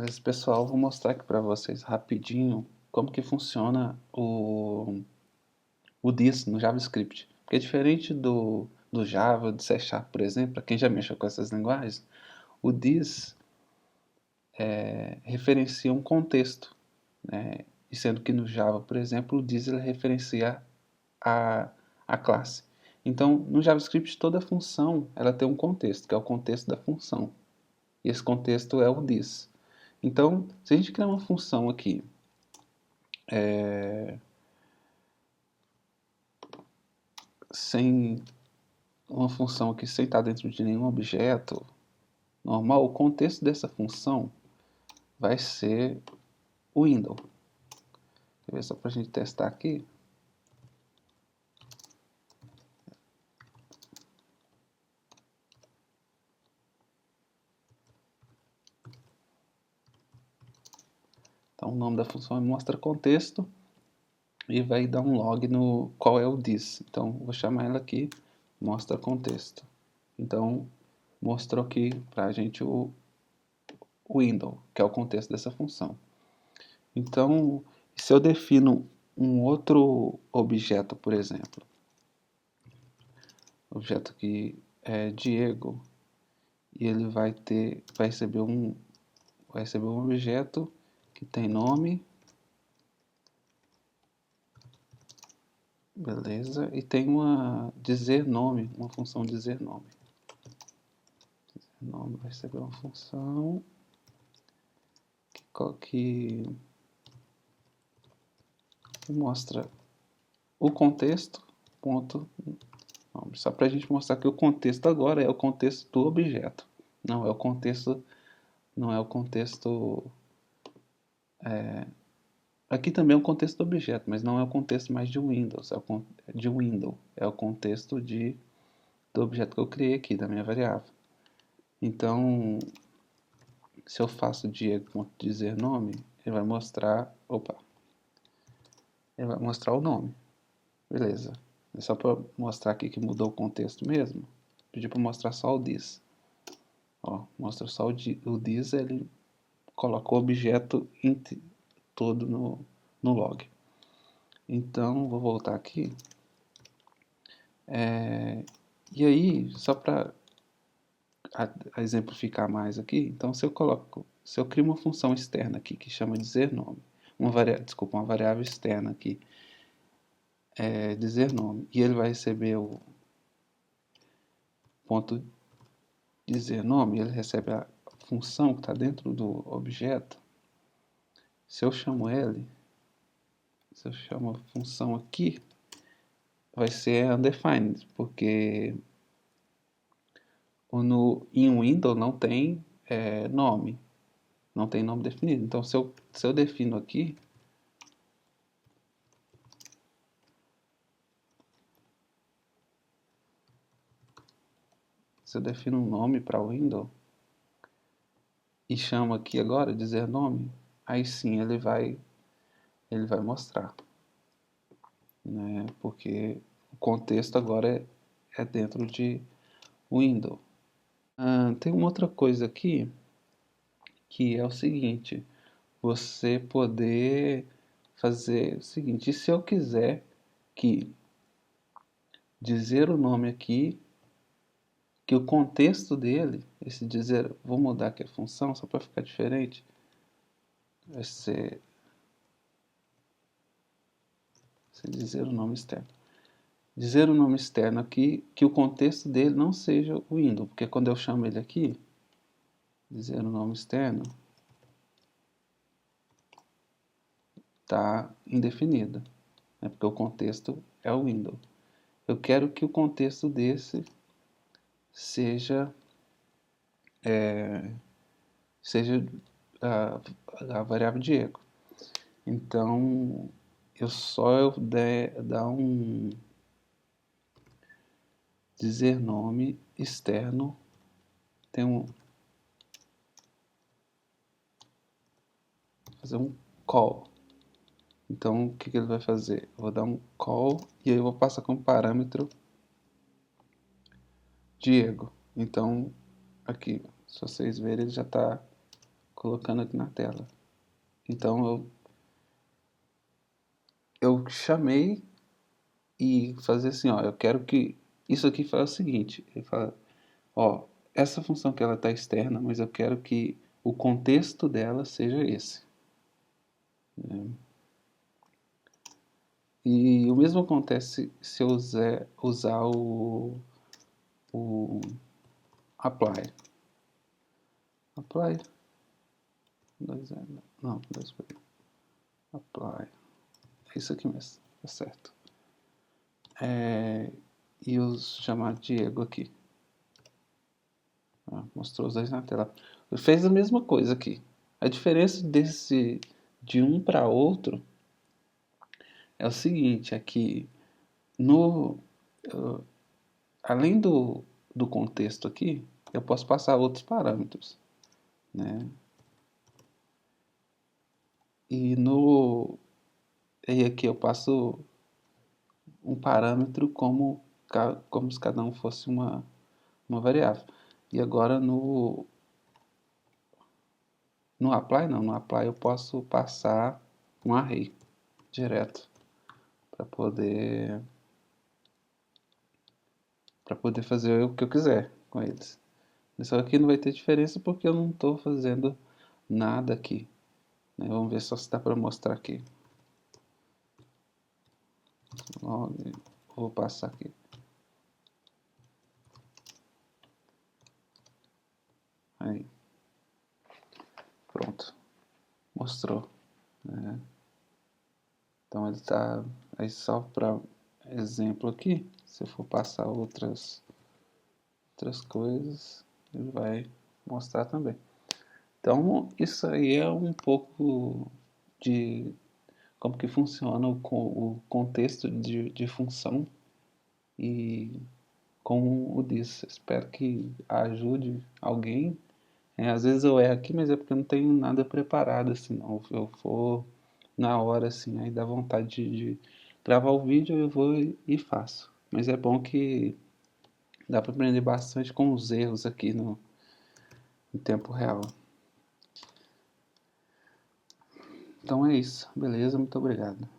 Mas, pessoal, vou mostrar aqui para vocês rapidinho como que funciona o this no JavaScript. Porque diferente do Java, do C Sharp, por exemplo, para quem já mexeu com essas linguagens, o this referencia um contexto, né? E sendo que no Java, por exemplo, o this ele referencia a, a classe. Então, no JavaScript, toda função ela tem um contexto, que é o contexto da função. E esse contexto é o this. Então, se a gente criar uma função aqui, sem uma função aqui sem estar dentro de nenhum objeto normal, o contexto dessa função vai ser o window. Quer ver só para a gente testar aqui? Então o nome da função é mostra contexto e vai dar um log no qual é o this. Então vou chamar ela aqui mostra contexto. Então mostrou aqui para a gente o window, que é o contexto dessa função. Então, se eu defino um outro objeto, por exemplo, objeto que é Diego, e ele vai receber um objeto que tem nome, beleza, e tem uma dizer nome, uma função dizer nome. Dizer nome vai receber uma função que mostra o contexto, ponto, nome. Só para a gente mostrar que o contexto agora é o contexto do objeto, não é o contexto, não é o contexto aqui também é o contexto do objeto, mas não é o contexto mais de Windows, de window, é o contexto do objeto que eu criei aqui, da minha variável. Então, se eu faço Diego.dizer nome, ele vai mostrar, ele vai mostrar o nome, beleza. É só para mostrar aqui que mudou o contexto mesmo, pedi para mostrar só o this. Ó, mostra só o this, ele colocou o objeto todo no log. Então, vou voltar aqui. E aí, só para exemplificar mais aqui, então se eu crio uma função externa aqui que chama dizer nome, uma variável externa aqui, dizer nome, e ele vai receber o ponto dizer nome, ele recebe a função que está dentro do objeto. Se eu chamo a função aqui, vai ser undefined, porque em Windows não tem nome, não tem nome definido. Então, se eu defino aqui, se eu defino um nome para o Windows e chamo aqui agora dizer nome, aí sim ele vai mostrar, né? Porque o contexto agora é dentro de Windows. Tem uma outra coisa aqui que é o seguinte: você poder fazer o seguinte, e se eu quiser que dizer o nome aqui, que o contexto dele, esse dizer, vou mudar aqui a função só para ficar diferente, vai ser dizer o nome externo. Dizer o nome externo aqui, que o contexto dele não seja o window, porque quando eu chamo ele aqui, dizer o nome externo, está indefinido, né, porque o contexto é o window. Eu quero que o contexto desse seja seja a variável Diego. Então, eu dar um dizer nome externo, tem fazer um call. Então, o que ele vai fazer? Eu vou dar um call e aí eu vou passar como parâmetro Diego. Então, aqui, se vocês verem, ele já está colocando aqui na tela. Então eu chamei e fazer assim, ó, eu quero que isso aqui faça o seguinte, ele fala, ó, essa função que ela está externa, mas eu quero que o contexto dela seja esse, né? E o mesmo acontece se eu usar o apply. Apply. Não, apply. É isso aqui mesmo, tá certo. E os chamar Diego aqui. Mostrou os dois na tela. Fez a mesma coisa aqui. A diferença de um para outro é o seguinte, é que no, uh, além do contexto aqui, eu posso passar outros parâmetros, né? E no e aqui eu passo um parâmetro como se cada um fosse uma variável. E agora no apply não, no apply eu posso passar um array direto para poder fazer o que eu quiser com eles. Só que não vai ter diferença porque eu não estou fazendo nada aqui, né? Vamos ver só se dá para mostrar aqui. Vou passar aqui. Aí, pronto, mostrou, né? Então ele está aí só para exemplo aqui. Se eu for passar outras coisas, ele vai mostrar também. Então isso aí é um pouco de como que funciona o contexto de função e como o disse. Espero que ajude alguém. Às vezes eu erro aqui, mas é porque eu não tenho nada preparado assim, não. Eu for na hora assim, aí dá vontade de gravar o vídeo, eu vou e faço. Mas é bom que dá para aprender bastante com os erros aqui no tempo real. Então é isso, beleza? Muito obrigado.